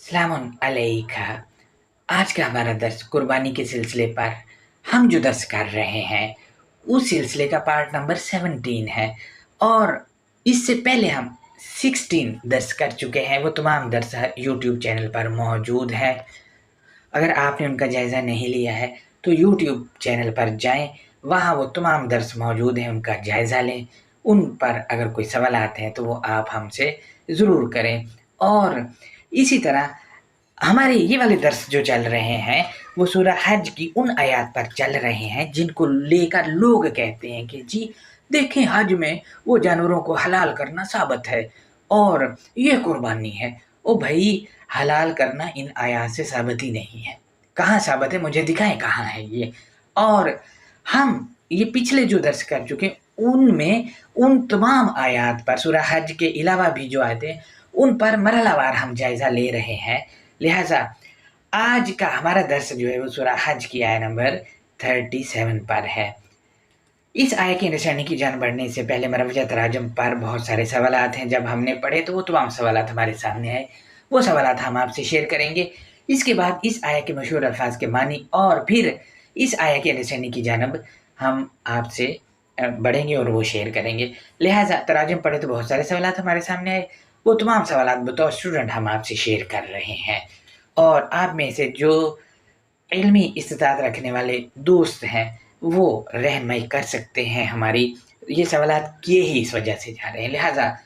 सलामुन अलैका। आज का हमारा दर्स कुर्बानी के सिलसिले पर हम जो दर्स कर रहे हैं उस सिलसिले का पार्ट नंबर 17 है। और इससे पहले हम 16 दर्स कर चुके हैं। वो तमाम दर्स यूट्यूब चैनल पर मौजूद हैं। अगर आपने उनका जायज़ा नहीं लिया है तो यूट्यूब चैनल पर जाएं, वहाँ वो तमाम दर्स मौजूद हैं, उनका जायज़ा लें। उन पर अगर कोई सवाल आते हैं तो वो आप हमसे ज़रूर करें। और इसी तरह हमारे ये वाले दर्स जो चल रहे हैं वो सूरह हज की उन आयात पर चल रहे हैं जिनको लेकर लोग कहते हैं कि जी देखें, हज में वो जानवरों को हलाल करना साबित है और ये कुर्बानी है। ओ भाई, हलाल करना इन आयात से साबित ही नहीं है। कहाँ साबित है? मुझे दिखाएं कहाँ है ये। और हम ये पिछले जो दर्स कर चुके उनमें उन तमाम आयात पर, सूरह हज के अलावा भी जो आयतें, उन पर मरहलावार हम जायज़ा ले रहे हैं। लिहाजा आज का हमारा दर्स जो है वो सूरह हज की आयत नंबर 37 पर है। इस आय की अंडरस्टैंडिंग की जान बढ़ने से पहले मरवजा तराजम पर बहुत सारे सवालात हैं। जब हमने पढ़े तो वो तमाम सवालात हमारे सामने आए, वो सवालात हम आपसे शेयर करेंगे। इसके बाद इस आय के मशहूर अल्फाज के मानी और फिर इस आय की अंडरस्टैंडिंग की जानब हम आपसे बढ़ेंगे और वो शेयर करेंगे। लिहाजा तराजम पढ़े तो बहुत सारे सवालात हमारे सामने आए, वो तमाम सवालात बतौर स्टूडेंट हम आपसे शेयर कर रहे हैं। और आप में से जो इल्मी इस्तिताअत रखने वाले दोस्त हैं वो रहनुमाई कर सकते हैं हमारी। ये सवालात किए ही इस वजह से जा रहे हैं। लिहाजा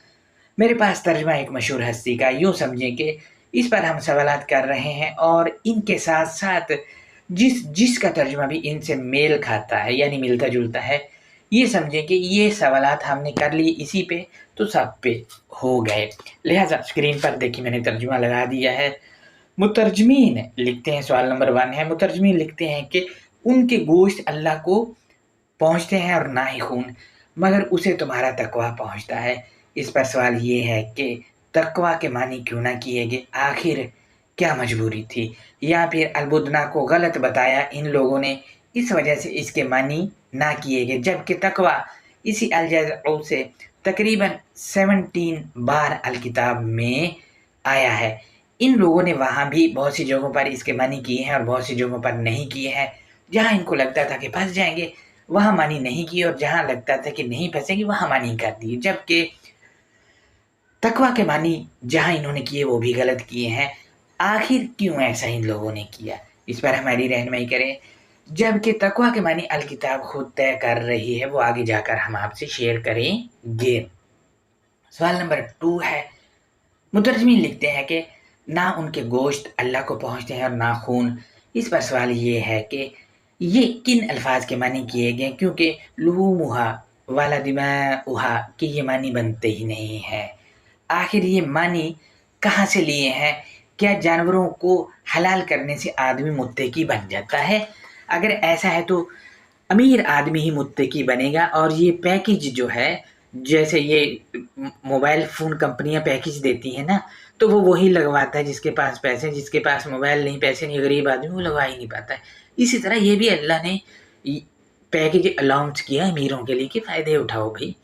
मेरे पास तर्जुमा एक मशहूर हस्ती का, यूँ समझें कि इस पर हम सवालात कर रहे हैं और इनके साथ साथ जिसका तर्जुमा भी इनसे मेल खाता है यानी मिलता जुलता है, ये समझें कि ये सवालात हमने कर लिए इसी पे तो सब पे हो गए। लिहाजा स्क्रीन पर देखिए मैंने तर्जुमा लगा दिया है। मुतरजमीन लिखते हैं, सवाल नंबर 1 है, मुतरजमीन लिखते हैं कि उनके गोश्त अल्लाह को पहुँचते हैं और ना ही खून, मगर उसे तुम्हारा तकवा पहुँचता है। इस पर सवाल ये है कि तकवा के मानी क्यों ना किए गए? आखिर क्या मजबूरी थी? या फिर अलबुदना को गलत बताया इन लोगों ने, इस वजह से इसके मानी ना किए गए, जबकि तकवा इसी अलजज़ से तकरीबन 17 बार अलकिताब में आया है। इन लोगों ने वहाँ भी बहुत सी जगहों पर इसके मानी किए हैं और बहुत सी जगहों पर नहीं किए हैं। जहाँ इनको लगता था कि फँस जाएँगे, वहाँ मानी नहीं किए, और जहाँ लगता था कि नहीं फँसेंगे, वहाँ मानी कर दिए। जबकि तकवा के मानी जहाँ इन्होंने किए वो भी गलत किए हैं। आखिर क्यों ऐसा इन लोगों ने किया? इस पर हमारी रहनुमाई करें। जबकि तकवा के मानी अलकिताब खुद तय कर रही है, वो आगे जाकर हम आपसे शेयर करेंगे। सवाल नंबर 2 है, मुतरजमीन लिखते हैं कि ना उनके गोश्त अल्लाह को पहुँचते हैं और ना खून। इस पर सवाल ये है कि ये किन अल्फाज के मानी किए गए, क्योंकि लुहूमुहा वाला दिमाउहा के ये मानी बनते ही नहीं हैं। आखिर ये मानी कहाँ से लिए हैं? क्या जानवरों को हलाल करने से आदमी मुत्तकी बन जाता है? अगर ऐसा है तो अमीर आदमी ही मुत्तकी बनेगा। और ये पैकेज जो है, जैसे ये मोबाइल फ़ोन कंपनियां पैकेज देती हैं ना, तो वो वही लगवाता है जिसके पास पैसे, जिसके पास मोबाइल नहीं, पैसे नहीं, गरीब आदमी वो लगवा ही नहीं पाता है। इसी तरह ये भी अल्लाह ने पैकेज अलाउंस किया अमीरों के लिए कि फ़ायदे उठाओ भाई।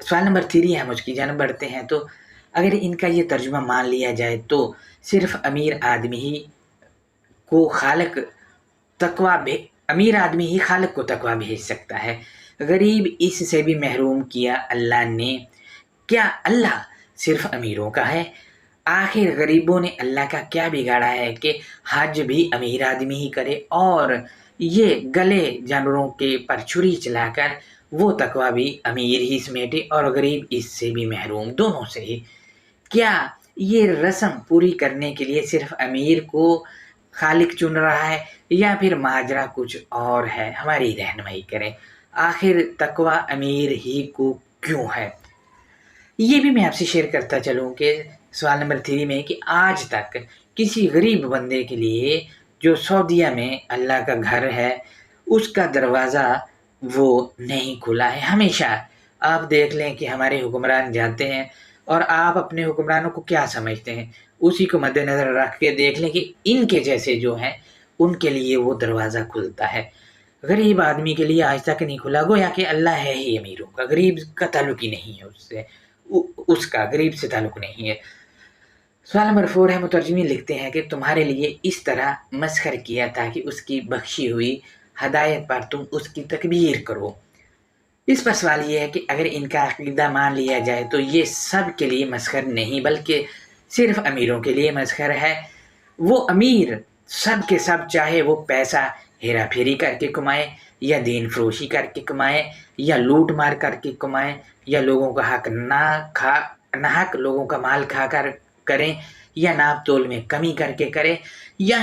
सवाल नंबर 3 हम उसकी जानब बढ़ते हैं। तो अगर इनका ये तर्जुमा मान लिया जाए तो सिर्फ अमीर आदमी ही को खालिक तकवा अमीर आदमी ही खालिक को तकवा भेज सकता है, गरीब इससे भी महरूम किया अल्लाह ने। क्या अल्लाह सिर्फ अमीरों का है? आखिर गरीबों ने अल्लाह का क्या बिगाड़ा है कि हज भी अमीर आदमी ही करे और ये गले जानवरों के पर छुरी चलाकर वो तकवा भी अमीर ही समेटे और गरीब इससे भी महरूम, दोनों से ही। क्या ये रस्म पूरी करने के लिए सिर्फ अमीर को खालिक चुन रहा है या फिर माजरा कुछ और है? हमारी रहनुमाई करें। आखिर तकवा अमीर ही को क्यों है? ये भी मैं आपसे शेयर करता चलूँ कि सवाल नंबर 3 में कि आज तक किसी गरीब बंदे के लिए जो सऊदीया में अल्लाह का घर है उसका दरवाज़ा वो नहीं खुला है। हमेशा आप देख लें कि हमारे हुक्मरान जाते हैं और आप अपने हुक्मरानों को क्या समझते हैं, उसी को मद्देनज़र रख के देख लें कि इनके जैसे जो हैं उनके लिए वो दरवाज़ा खुलता है। गरीब आदमी के लिए आज तक नहीं खुला, गोया कि अल्लाह है ही अमीरों का, गरीब का ताल्लुक ही नहीं है उससे, उसका गरीब से ताल्लुक नहीं है। सवाल नंबर 4 है, मुतरजमिन लिखते हैं कि तुम्हारे लिए इस तरह मसखर किया ताकि उसकी बख्शी हुई हदायत पर तुम उसकी तकबीर करो। इस पर सवाल ये है कि अगर इनका अकीदा मान लिया जाए तो ये सब के लिए मसखर नहीं बल्कि सिर्फ अमीरों के लिए मसखर है। वो अमीर सब के सब चाहे वो पैसा हेरा फेरी करके कमाए या दीन फरोशी करके कमाए या लूट मार करके कमाए या लोगों का हक नाहक लोगों का माल खाकर करें या नाप तोल में कमी करके करें या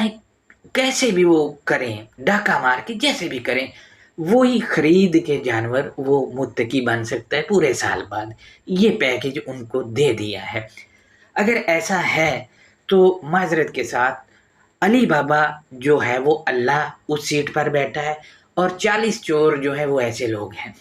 कैसे भी वो करें, डाका मार के जैसे भी करें, वो ही खरीद के जानवर वो मुत्तकी बन सकता है पूरे साल बाद। ये पैकेज उनको दे दिया है। अगर ऐसा है तो माजरत के साथ अली बाबा जो है वो अल्लाह उस सीट पर बैठा है और 40 चोर जो है वो ऐसे लोग हैं।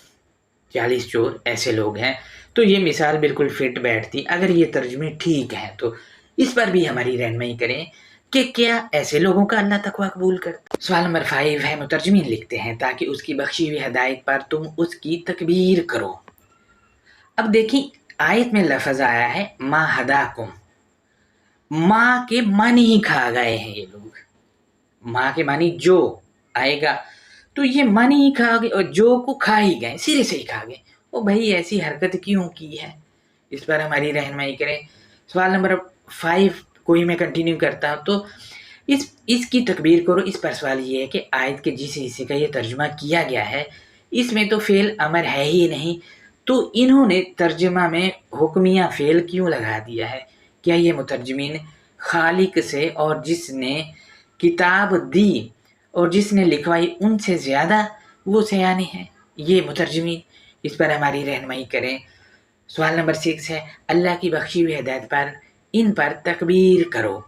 40 चोर ऐसे लोग हैं। तो ये मिसाल बिल्कुल फिट बैठती अगर ये तर्जमे ठीक हैं तो। इस पर भी हमारी रहनुमाई करें कि क्या ऐसे लोगों का अल्लाह तकवा कबूल करता। सवाल नंबर 5 है, मुतरजमीन लिखते हैं ताकि उसकी बख्शी हुई हदायत पर तुम उसकी तकबीर करो। अब देखिए आयत में लफ्ज आया है मा हदाकुम, माँ के मानी ही खा गए हैं ये लोग। माँ के मानी जो आएगा तो ये मानी ही खा गए और जो को खा ही गए, सिरे से ही खा गए। ओ भाई ऐसी हरकत क्यों की है, इस पर हमारी रहनुमाई करें। सवाल नंबर 5 को ही मैं कंटिन्यू करता हूँ। तो इसकी तकबीर करो। इस पर सवाल ये है कि आयत के जिस हिस्से का ये तर्जुमा किया गया है इसमें तो फेल अमर है ही नहीं, तो इन्होंने तर्जुमा में हुक्मिया फेल क्यों लगा दिया है। क्या ये मुतरजमीन खालिक से और जिसने किताब दी और जिसने लिखवाई उनसे ज़्यादा वो सयाने हैं ये मुतरजमीन। इस पर हमारी रहनुमाई करें। सवाल नंबर 6 है, अल्लाह की बख्शी हुई हिदायत पर इन पर तकबीर करो।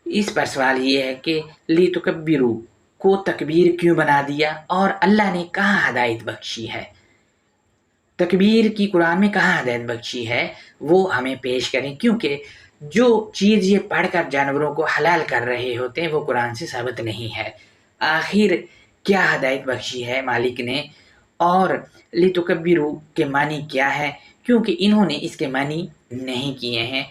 इस पर सवाल ये है कि ली तुकब्बिरू को तकबीर क्यों बना दिया और अल्लाह ने कहाँ हदायत बख्शी है, तकबीर की कुरान में कहाँ हदायत बख्शी है वो हमें पेश करें, क्योंकि जो चीज़ ये पढ़कर जानवरों को हलाल कर रहे होते हैं वो कुरान से साबित नहीं है। आखिर क्या हदायत बख्शी है मालिक ने और लितुकब्बिरू के मानी क्या है, क्योंकि इन्होंने इसके मानी नहीं किए हैं।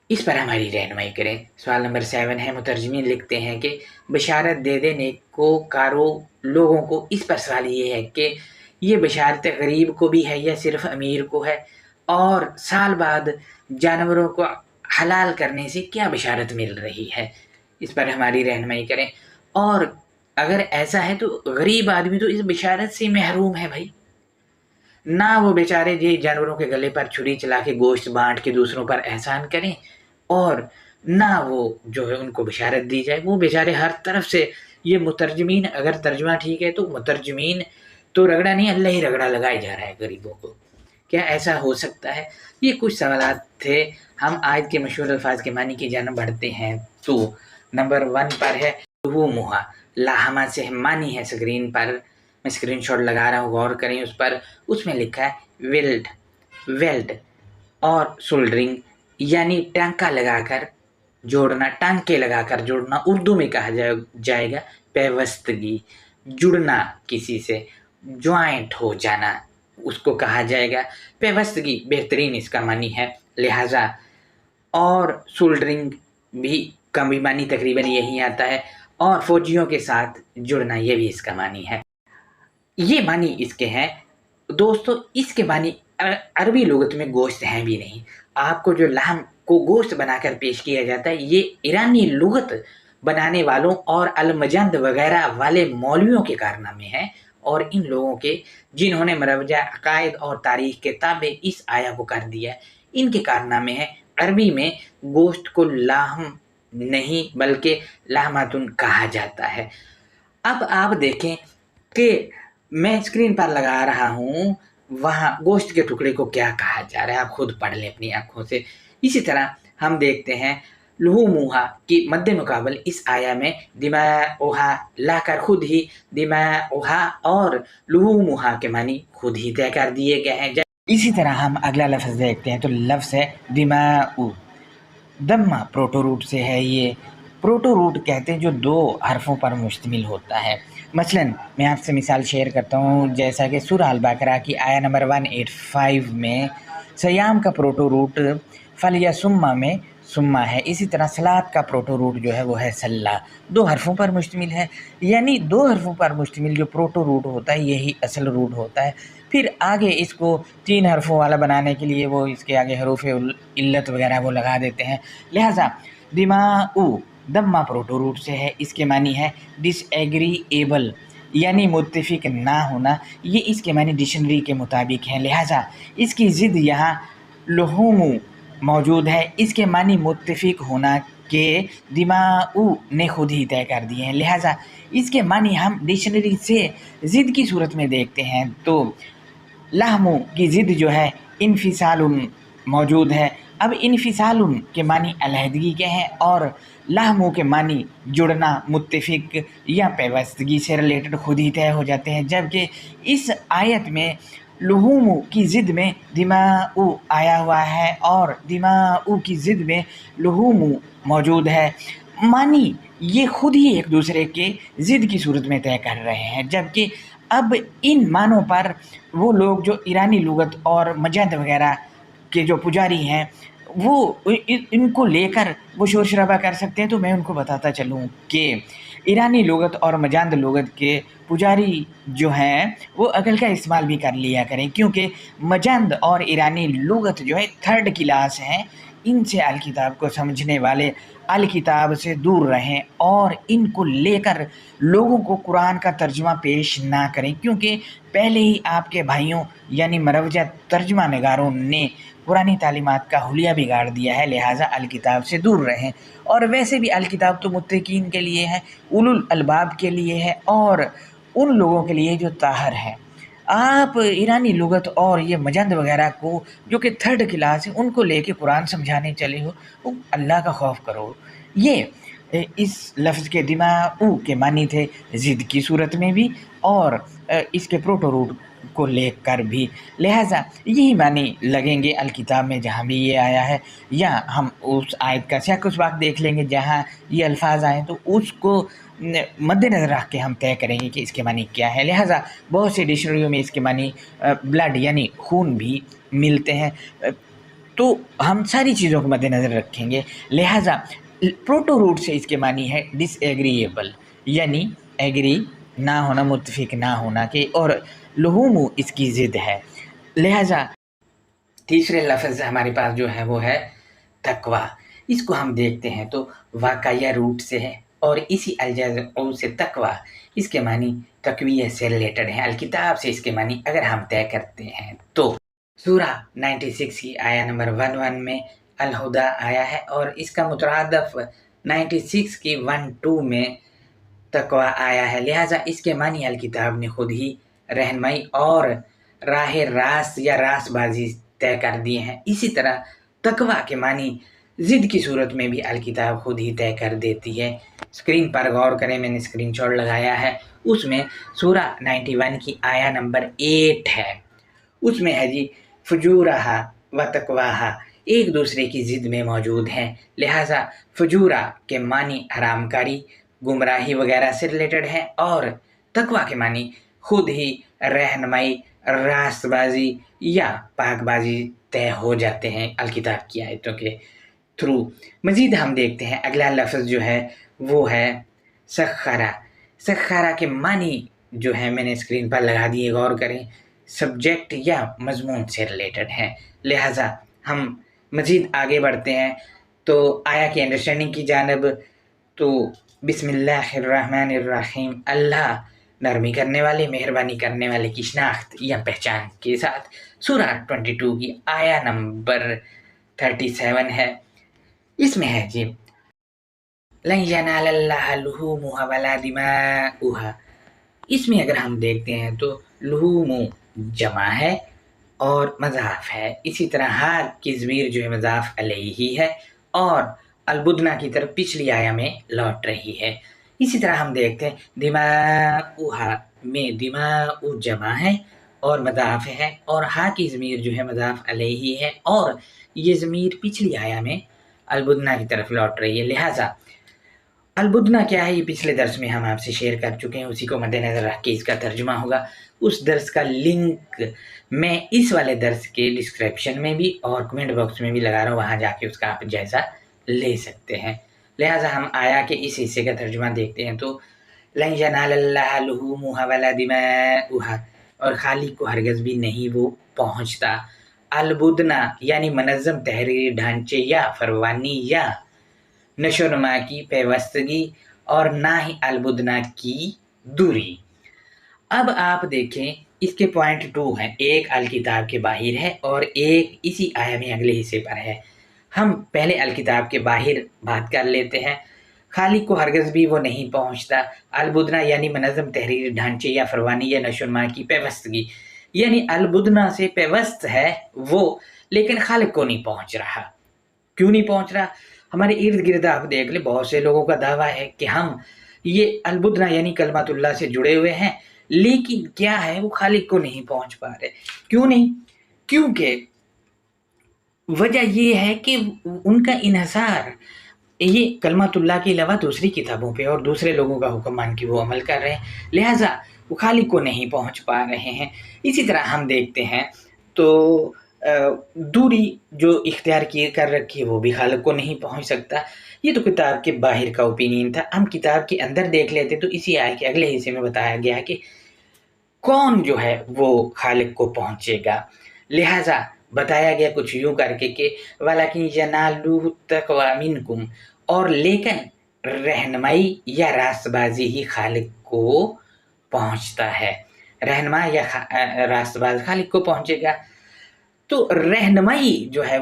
इस पर हमारी रहनुमाई करें। सवाल नंबर 7 है, मुतरजमीन लिखते हैं कि बशारत दे दे नेकोकारों लोगों को। इस पर सवाल ये है कि ये बशारत गरीब को भी है या सिर्फ अमीर को है, और साल बाद जानवरों को हलाल करने से क्या बशारत मिल रही है, इस पर हमारी रहनुमाई करें। और अगर ऐसा है तो गरीब आदमी तो इस बशारत से महरूम है भाई, ना वो बेचारे ये जानवरों के गले पर छुरी चला के गोश्त बांट के दूसरों पर एहसान करें और ना वो जो है उनको बशारत दी जाए। वो बेचारे हर तरफ से ये मुतरजमीन, अगर तर्जमा ठीक है तो मुतरजमीन तो रगड़ा नहीं अल्लाह ही रगड़ा लगाए जा रहा है गरीबों को। क्या ऐसा हो सकता है? ये कुछ सवालात थे। हम आयत के मशहूर अल्फाज के मानी की जानब बढ़ते हैं। तो नंबर 1 पर है वो मुहा, लाहमा से मानी है स्क्रीन पर, मैं स्क्रीनशॉट लगा रहा हूँ, गौर करें उस पर। उसमें लिखा है वेल्ड और सोल्डरिंग, यानी टांका लगाकर जोड़ना, टांके लगाकर जोड़ना उर्दू में कहा जाएगा पैवस्तगी, जुड़ना किसी से, ज्वाइंट हो जाना उसको कहा जाएगा पैवस्तगी, बेहतरीन इसका मानी है लिहाजा। और सोल्डरिंग भी का भी मानी तकरीबन यही आता है, और फौजियों के साथ जुड़ना ये भी इसका मानी है। ये मानी इसके हैं दोस्तों। इसके मानी अरबी लुगत में गोश्त हैं भी नहीं। आपको जो लाहम को गोश्त बनाकर पेश किया जाता है ये ईरानी लुगत बनाने वालों और अलमजंद वगैरह वाले मौलवियों के कारनामे हैं, और इन लोगों के जिन्होंने मरवजा अकायद और तारीख के ताबे इस आया को कर दिया, इनके कारनामे हैं। अरबी में गोश्त को लाहम नहीं बल्कि लाहमातुन कहा जाता है। अब आप देखें कि मैं स्क्रीन पर लगा रहा हूँ, वहाँ गोश्त के टुकड़े को क्या कहा जा रहा है, आप खुद पढ़ लें अपनी आँखों से। इसी तरह हम देखते हैं लुहूमुहा की मद्दे मुकाबल इस आया में दिमाओहा लाकर खुद ही दिमाओहा और लुहूमुहा के मानी खुद ही तय कर दिए गए हैं। इसी तरह हम अगला लफ्ज़ देखते हैं, तो लफ्ज़ है दिमाउ, दम्मा प्रोटो रूट से है। ये प्रोटो रूट कहते हैं जो 2 हरफों पर मुश्तमिल होता है। मसलन मैं आपसे मिसाल शेयर करता हूँ, जैसा कि सूरह अल बकरा की आया नंबर 185 में सयाम का प्रोटो रूट फलियासुम्मा में سما ہے. اسی طرح سلاد کا پروٹو روٹ جو ہے وہ ہے سلا، 2 حرفوں پر مشتمل ہے. یعنی 2 حرفوں پر مشتمل جو پروٹو روٹ ہوتا ہے یہی اصل روٹ ہوتا ہے. پھر آگے اس کو 3 حرفوں والا بنانے کے لیے وہ اس کے آگے حروف علت وغیرہ وہ لگا دیتے ہیں. لہٰذا دماؤ دمہ پروٹو روٹ سے ہے. اس کے معنی ہے ڈس ایگریبل یعنی متفق نہ ہونا. یہ اس کے معنی ڈکشنری کے مطابق ہیں. لہٰذا اس کی ضد یہاں لحوم موجود ہے. اس کے معنی متفق ہونا کہ دماؤ نے خود ہی طے کر دیے ہیں. لہٰذا اس کے معنی ہم ڈکشنری سے ضد کی صورت میں دیکھتے ہیں تو لحم کی ضد جو ہے انفصال موجود ہے. اب انفصال کے معنی علیحدگی کے ہیں اور لحم کے معنی جڑنا، متفق یا پیوستگی سے ریلیٹڈ خود ہی طے ہو جاتے ہیں. جبکہ اس آیت میں لحوم کی ضد میں دماؤ آیا ہوا ہے اور دماؤ کی ضد میں لحوم موجود ہے. معنی یہ خود ہی ایک دوسرے کے ضد کی صورت میں طے کر رہے ہیں. جبکہ اب ان معنوں پر وہ لوگ جو ایرانی لغت اور مجند وغیرہ کے جو پجاری ہیں وہ ان کو لے کر وہ شور شرابہ کر سکتے ہیں. تو میں ان کو بتاتا چلوں کہ ایرانی لغت اور مجاند لغت کے پجاری جو ہیں وہ عقل کا استعمال بھی کر لیا کریں، کیونکہ مجند اور ایرانی لغت جو ہے 3rd کلاس ہیں. ان سے الکتاب کو سمجھنے والے الکتاب سے دور رہیں اور ان کو لے کر لوگوں کو قرآن کا ترجمہ پیش نہ کریں، کیونکہ پہلے ہی آپ کے بھائیوں یعنی مروجہ ترجمہ نگاروں نے قرآنی تعلیمات کا حلیہ بگاڑ دیا ہے. لہٰذا الکتاب سے دور رہیں. اور ویسے بھی الکتاب تو متقین کے لیے ہے، اولو الالباب کے لیے ہے اور ان لوگوں کے لیے جو طاہر ہیں. آپ ایرانی لغت اور یہ مجند وغیرہ کو جو کہ 3rd کلاس ہے ان کو لے کے قرآن سمجھانے چلے ہو، اللہ کا خوف کرو. یہ اس لفظ کے دماؤ کے معنی تھے ضد کی صورت میں بھی اور اس کے پروٹو روٹ کو لے کر بھی. لہٰذا یہی معنی لگیں گے الکتاب میں جہاں بھی یہ آیا ہے، یا ہم اس آیت کا سیاق وسباق دیکھ لیں گے جہاں یہ الفاظ آئیں تو اس کو مد نظر رکھ کے ہم طے کریں گے کہ اس کے معنی کیا ہے. لہٰذا بہت سے ڈکشنریوں میں اس کے معنی بلڈ یعنی خون بھی ملتے ہیں. تو ہم ساری چیزوں کو مد نظر رکھیں گے. لہٰذا پروٹو روٹ سے اس کے معنی ہے ڈس ایگریبل یعنی ایگری نہ ہونا، متفق نہ ہونا کہ، اور لحوم اس کی ضد ہے. لہٰذا تیسرے لفظ ہمارے پاس جو ہے وہ ہے تقویٰ. اس کو ہم دیکھتے ہیں تو واقعیہ روٹ سے ہے اور اسی الجزء سے تقویٰ اس کے معنی تقویہ سے ریلیٹڈ ہیں. الکتاب سے اس کے معنی اگر ہم طے کرتے ہیں تو سورہ 96 کی آیا نمبر 11 میں الہدا آیا ہے اور اس کا مترادف 96 کی 12 میں تقویٰ آیا ہے. لہٰذا اس کے معنی الکتاب نے خود ہی رہنمائی اور راہ راست یا راست بازی طے کر دیے ہیں. اسی طرح تقویٰ کے معنی ضد کی صورت میں بھی الکتاب خود ہی طے کر دیتی ہے. اسکرین پر غور کریں، میں نے اسکرین شاٹ لگایا ہے، اس میں سورہ 91 کی آیا نمبر 8 ہے. اس میں ہے جی فجورہا و تقواہا ایک دوسرے کی ضد میں موجود ہیں. لہٰذا فجورہ کے معنی حرام کاری، گمراہی وغیرہ سے ریلیٹڈ ہیں اور تقویٰ کے معنی خود ہی رہنمائی، راست بازی یا پاک بازی طے ہو جاتے ہیں الکتاب کی آیتوں کے تھرو. مزید ہم دیکھتے ہیں اگلا لفظ جو ہے وہ ہے سخرہ. سخرہ کے معنی جو ہے میں نے اسکرین پر لگا دیے، غور کریں، سبجیکٹ یا مضمون سے ریلیٹڈ ہیں. لہٰذا ہم مزید آگے بڑھتے ہیں تو آیا کی انڈرسٹینڈنگ کی جانب. تو بسم اللہ الرحمن الرحیم، اللہ نرمی کرنے والے، مہربانی کرنے والے کی شناخت یا پہچان کے ساتھ سورہ 22 کی آیا نمبر 37 ہے. اس میں ہے جی لن ینال اللہ لحومها ولا دماؤها. اس میں اگر ہم دیکھتے ہیں تو لحوم جمع ہے اور مضاف ہے. اسی طرح ہا کی ضمیر جو ہے مضاف علیہ ہی ہے اور البدنا کی طرف پچھلی آیا میں لوٹ رہی ہے. اسی طرح ہم دیکھتے ہیں دماؤہا میں دماؤ جمع ہے اور مضاف ہے اور ہا کی ضمیر جو ہے مضاف علیہ ہی ہے اور یہ ضمیر پچھلی آیا میں البدنا کی طرف لوٹ رہی ہے. لہٰذا البدنا کیا ہے یہ پچھلے درس میں ہم آپ سے شیئر کر چکے ہیں، اسی کو مد نظر رکھ کے اس کا ترجمہ ہوگا. اس درس کا لنک میں اس والے درس کے ڈسکرپشن میں بھی اور کمنٹ باکس میں بھی لگا رہا ہوں، وہاں جا کے اس کا آپ جائزہ لے سکتے ہیں۔ لہٰذا ہم آیا کے اس حصے کا ترجمہ دیکھتے ہیں تو لن ینال اللہ لحومها ولا دماؤها، اور خالق کو ہرگز بھی نہیں وہ پہنچتا البدنا یعنی منظم تحریری ڈھانچے یا فروانی یا نشو و نما کی پیوستگی، اور نہ ہی البدنا کی دوری۔ اب آپ دیکھیں اس کے پوائنٹ 2 ہیں، ایک الکتاب کے باہر ہے اور ایک اسی آیا میں اگلے حصے پر ہے۔ ہم پہلے الکتاب کے باہر بات کر لیتے ہیں۔ خالق کو ہرگز بھی وہ نہیں پہنچتا البدنا یعنی منظم تحریری ڈھانچے یا فروانی یا نشو و نما کی پیوستگی، یعنی البدنا سے پیوست ہے وہ، لیکن خالق کو نہیں پہنچ رہا۔ کیوں نہیں پہنچ رہا؟ ہمارے ارد گرد آپ دیکھ لیں، بہت سے لوگوں کا دعویٰ ہے کہ ہم یہ البدنا یعنی کلمات اللہ سے جڑے ہوئے ہیں، لیکن کیا ہے وہ خالق کو نہیں پہنچ پا رہے۔ کیوں نہیں؟ کیونکہ وجہ یہ ہے کہ ان کا انحصار یہ کلمات اللہ کے علاوہ دوسری کتابوں پہ اور دوسرے لوگوں کا حکم مان کے وہ عمل کر رہے ہیں، لہٰذا وہ خالق کو نہیں پہنچ پا رہے ہیں۔ اسی طرح ہم دیکھتے ہیں تو دوری جو اختیار کر رکھی ہے وہ بھی خالق کو نہیں پہنچ سکتا۔ یہ تو کتاب کے باہر کا اوپینین تھا، ہم کتاب کے اندر دیکھ لیتے تو اسی آیت کے اگلے حصے میں بتایا گیا ہے کہ کون جو ہے وہ خالق کو پہنچے گا۔ لہٰذا بتایا گیا کچھ یوں کر کے کہ وَلَكِنْ يَنَالُهُ التَّقْوَىٰ مِنْكُمْ، اور لیکن رہنمائی یا راست بازی ہی خالق کو پہنچتا ہے۔ رہنما یا راست باز خالق کو پہنچے گا، تو رہنمائی جو ہے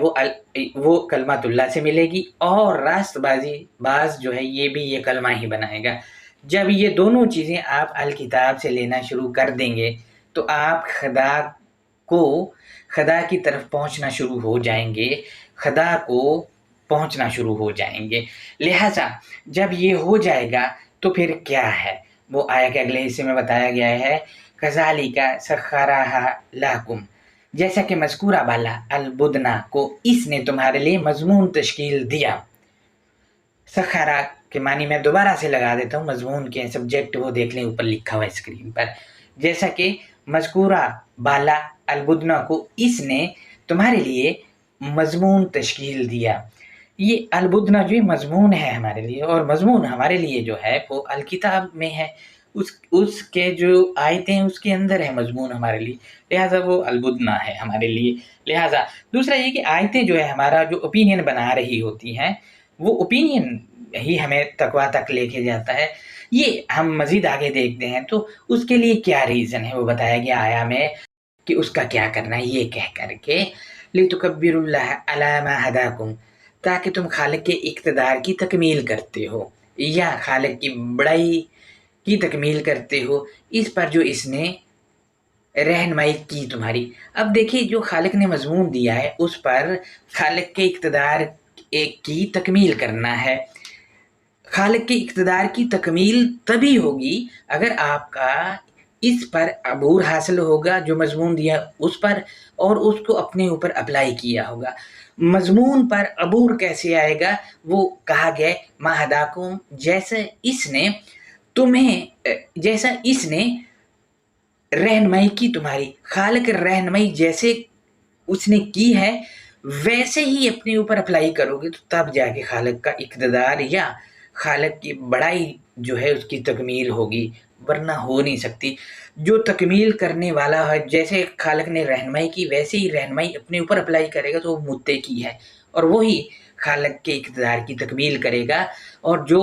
وہ کلمات اللہ سے ملے گی، اور راست باز جو ہے یہ بھی یہ کلمہ ہی بنائے گا۔ جب یہ دونوں چیزیں آپ الکتاب سے لینا شروع کر دیں گے تو آپ خدا کی طرف پہنچنا شروع ہو جائیں گے، خدا کو پہنچنا شروع ہو جائیں گے۔ لہٰذا جب یہ ہو جائے گا تو پھر کیا ہے، وہ آیا کہ اگلے حصے میں بتایا گیا ہے کذالک سخرها لکم، جیسا کہ مذکورہ بالا البدنا کو اس نے تمہارے لیے مضمون تشکیل دیا۔ سخرا کے معنی میں دوبارہ سے لگا دیتا ہوں، مضمون کے سبجیکٹ وہ دیکھ لیں، اوپر لکھا ہوا ہے اسکرین پر، جیسا کہ مذکورہ بالا البدنا کو اس نے تمہارے لیے مضمون تشکیل دیا۔ یہ البدنا جو مضمون ہے ہمارے لیے، اور مضمون ہمارے لیے جو ہے وہ الکتاب میں ہے، اس کے جو آیتیں اس کے اندر ہے مضمون ہمارے لیے، لہٰذا وہ البدنا ہے ہمارے لیے۔ لہٰذا دوسرا یہ کہ آیتیں جو ہے ہمارا جو اوپینین بنا رہی ہوتی ہیں، وہ اوپینین ہی ہمیں تقویٰ تک لے کے جاتا ہے۔ یہ ہم مزید آگے دیکھتے ہیں تو اس کے لیے کیا ریزن ہے وہ بتایا گیا آیا میں کہ اس کا کیا کرنا ہے، یہ کہہ کر کے لِتُكَبِّرُوا اللَّهَ عَلَىٰ مَا هَدَاكُمْ، تاکہ تم خالق کے اقتدار کی تکمیل کرتے ہو یا خالق کی بڑائی کی تکمیل کرتے ہو اس پر جو اس نے رہنمائی کی تمہاری۔ اب دیکھیے جو خالق نے مضمون دیا ہے اس پر خالق کے اقتدار کی تکمیل کرنا ہے۔ خالق کے اقتدار کی تکمیل تبھی ہوگی اگر آپ کا اس پر عبور حاصل ہوگا، جو مضمون دیا اس پر، اور اس کو اپنے اوپر اپلائی کیا ہوگا۔ مضمون پر عبور کیسے آئے گا؟ وہ کہا گیا ما ہداکم، جیسا اس نے رہنمائی کی تمہاری، خالق رہنمائی جیسے اس نے کی ہے ویسے ہی اپنے اوپر اپلائی کرو گے تو تب جا کے خالق کا اقتدار یا خالق کی بڑائی جو ہے اس کی تکمیل ہوگی، ورنہ ہو نہیں سکتی۔ جو تکمیل کرنے والا ہے، جیسے خالق نے رہنمائی کی ویسے ہی رہنمائی اپنے اوپر اپلائی کرے گا تو وہ متقی ہے، اور وہی خالق کے اقتدار کی تکمیل کرے گا، اور جو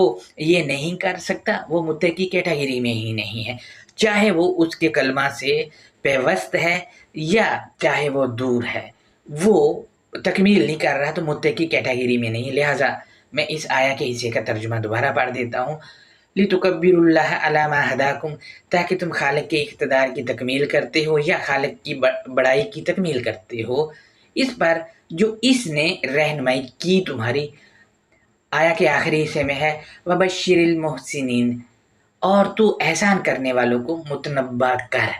یہ نہیں کر سکتا وہ متقی کیٹیگری میں ہی نہیں ہے، چاہے وہ اس کے کلمہ سے پیوست ہے یا چاہے وہ دور ہے، وہ تکمیل نہیں کر رہا تو متقی کیٹیگری میں نہیں۔ لہٰذا میں اس آیا کے حصے کا ترجمہ دوبارہ پڑھ دیتا ہوں، لِتُكَبِّرُوا اللَّهَ عَلَىٰ مَا هَدَاكُمْ، تاکہ تم خالق کے اقتدار کی تکمیل کرتے ہو یا خالق کی بڑائی کی تکمیل کرتے ہو اس پر جو اس نے رہنمائی کی تمہاری۔ آیا کے آخری حصے میں ہے وَبَشِّرِ الْمُحْسِنِينَ، اور تو احسان کرنے والوں کو متنبہ کر۔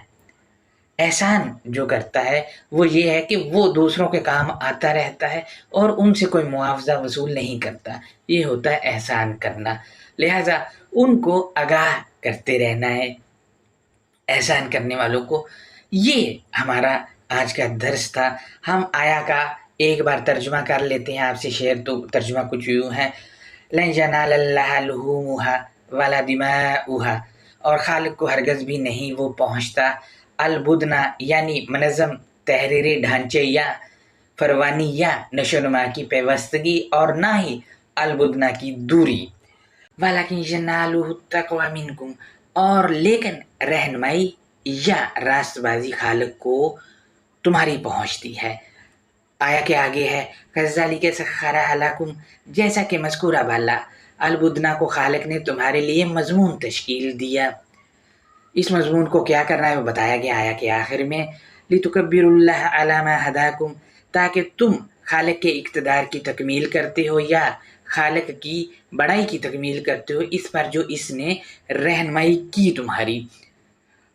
احسان جو کرتا ہے وہ یہ ہے کہ وہ دوسروں کے کام آتا رہتا ہے اور ان سے کوئی معاوضہ وصول نہیں کرتا، یہ ہوتا ہے احسان کرنا۔ لہٰذا ان کو آگاہ کرتے رہنا ہے احسان کرنے والوں کو۔ یہ ہمارا آج کا درس تھا۔ ہم آیا کا एक बार तर्जुमा कर लेते हैं आपसे शेर। तो तर्जुमा कुछ यूँ है, लन यनालल्लाह लुहूमुहा वला दिमाउहा, और खालिक को हरगज़ भी नहीं वो पहुँचता अलबुदना यानी मनज़म तहरीरी ढांचे या फरवानी या नशोनुमा की पेवस्तगी, और ना ही अलबुदना की दूरी। वलाकिन यनालुहु तक़वा मिनकुम, और लेकिन रहनुमाई या रास्तबाजी खालिक को तुम्हारी पहुँचती है। आया के आगे है, कज़ालिका सख्खरहा लकुम, जैसा कि मज़कूरा बाला अलबुदना को खालिक ने तुम्हारे लिए मज़मून तश्कील दिया। इस मज़मून को क्या करना है वो बताया गया आया के आखिर में, लितुकब्बिरुल्लाह अला मा हदाकुम, ताकि तुम खालिक के इक़्तिदार की तकमील करते हो या खालिक की बड़ाई की तकमील करते हो इस पर जो इसने रहनुमाई की तुम्हारी।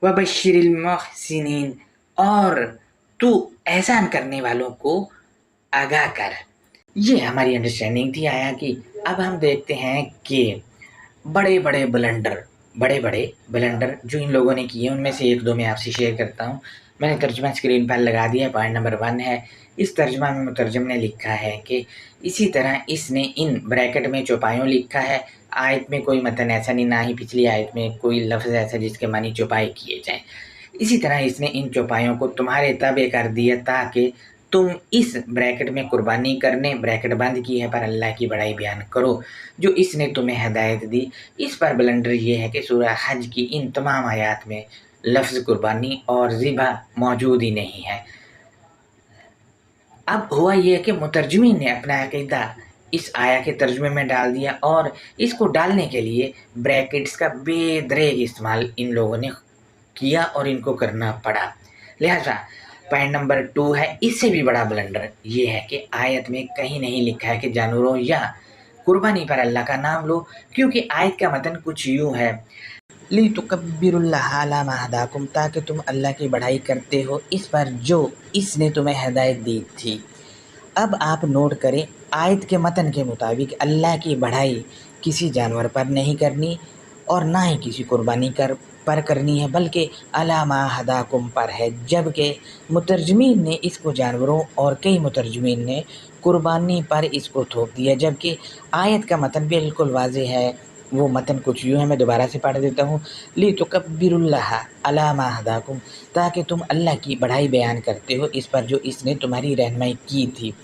वबश्शिरिल मुहसिनीन, और तू एहसान करने वालों को आगाह कर। ये हमारी अंडरस्टैंडिंग थी आया की। अब हम देखते हैं कि बड़े बड़े ब्लंडर जो इन लोगों ने किए उनमें से एक दो मैं आपसे शेयर करता हूँ। मैंने तर्जुमा स्क्रीन पर लगा दिया। पॉइंट नंबर 1 है, इस तर्जुमा में मुतरजम ने लिखा है कि इसी तरह इसने इन ब्रैकेट में चौपायों लिखा है। आयत में कोई मतन ऐसा नहीं, ना ही पिछली आयत में कोई लफ्ज़ ऐसा जिसके मानी चौपाई किए जाएँ। इसी तरह इसने इन चौपायों को तुम्हारे ताबे कर दिया ताकि तुम इस ब्रैकेट में कुर्बानी करने, ब्रैकेट बंद की है, पर अल्लाह की बड़ाई बयान करो जो इसने तुम्हें हदायत दी। इस पर ब्लंडर ये है कि सूरह हज की इन तमाम आयात में लफ्ज़ कुर्बानी और ज़िबा मौजूद ही नहीं है। अब हुआ ये कि मुतरजमीन ने अपना अक़ीदा इस आया के तर्जुमे में डाल दिया, और इसको डालने के लिए ब्रैकेट्स का बेदरेग इस्तेमाल इन लोगों ने किया और इनको करना पड़ा। लिहाजा पॉइंट नंबर 2 है, इससे भी बड़ा ब्लंडर ये है कि आयत में कहीं नहीं लिखा है कि जानवरों या कुर्बानी पर अल्लाह का नाम लो, क्योंकि आयत का मतन कुछ यूँ है, लितुकब्बिरुल्लाह अला मा हदाकुम, ताकि तुम अल्लाह की बढ़ाई करते हो इस पर जो इसने तुम्हें हदायत दी थी। अब आप नोट करें, आयत के मतन के मुताबिक अल्लाह की बढ़ाई किसी जानवर पर नहीं करनी और ना ही किसी कुर्बानी पर करनी है, बल्कि अला मा हदाकुम पर है। जबकि मुतरजमीन ने इसको जानवरों और कई मुतरजमीन ने कुर्बानी पर इसको थोप दिया, जबकि आयत का मतन बिल्कुल वाज़ेह है। वो मतन कुछ यूँ है, मैं दोबारा से पढ़ देता हूँ, लितुकब्बिरुल्लाह अला मा हदाकुम, ताकि तुम अल्लाह की बढ़ाई बयान करते हो इस पर जो इसने तुम्हारी रहनुमाई की थी।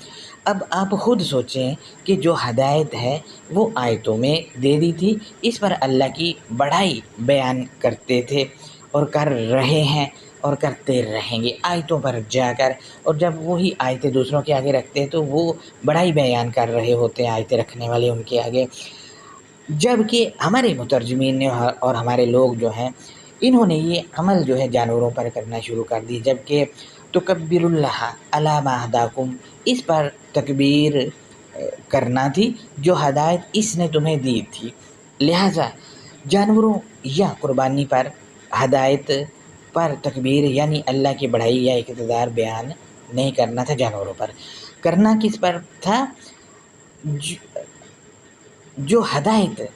अब आप ख़ुद सोचें कि जो हदायत है वो आयतों में दे दी थी, इस पर अल्लाह की बढ़ाई बयान करते थे और कर रहे हैं और करते रहेंगे आयतों पर जाकर। और जब वही आयतें दूसरों के आगे रखते हैं तो वो बढ़ाई बयान कर रहे होते हैं आयतें रखने वाले उनके आगे। जबकि हमारे मुतरजमीन ने और हमारे लोग जो हैं इन्होंने ये अमल जो है जानवरों पर करना शुरू कर दी, जबकि तुकब्बिरुल्लाह अला मा हदाकुम, इस पर तकबीर करना थी जो हदायत इसने तुम्हें दी थी। लिहाजा जानवरों या कुर्बानी पर हदायत पर तकबीर यानी अल्लाह की बढ़ाई या इक़्तिदार बयान नहीं करना था, जानवरों पर करना किस पर था, जो हदायत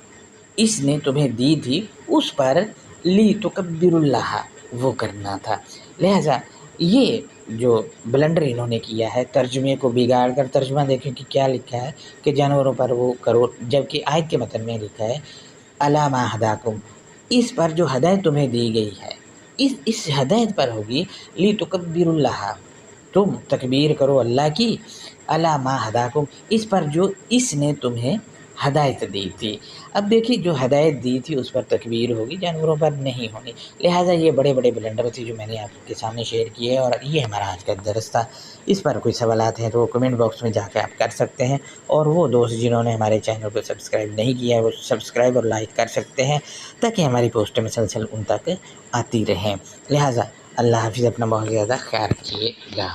इसने तुम्हें दी थी उस पर लितुकब्बिरुल्लाह वो करना था। लिहाजा ये जो ब्लंडर इन्होंने किया है तर्जुमे को बिगाड़ कर, तर्जुमा देखें कि क्या लिखा है कि जानवरों पर वो करो, जबकि आयत के मतन में लिखा है अला मा हदाकुम, इस पर जो हदायत तुम्हें दी गई है इस हदायत पर होगी लितुकब्बिरुल्लाह, तुम तकबीर करो अल्लाह की, अला मा हदाकुम, इस पर जो इसने तुम्हें हदायत दी थी। अब देखिए जो हदायत दी थी उस पर तकबीर होगी, जानवरों पर नहीं होगी। लिहाजा ये बड़े बड़े ब्लंडर थे जो मैंने आपके सामने शेयर किए हैं, और ये हमारा आज का दर्स था। इस पर कोई सवालात हैं तो कमेंट बॉक्स में जाकर आप कर सकते हैं, और वो दोस्त जिन्होंने हमारे चैनल को सब्सक्राइब नहीं किया है वो सब्सक्राइब और लाइक कर सकते हैं ताकि हमारी पोस्टें मुसलसल उन तक आती रहें। लिहाजा अल्लाह हाफ़िज़, अपना बहुत ज़्यादा ख्याल रखिएगा।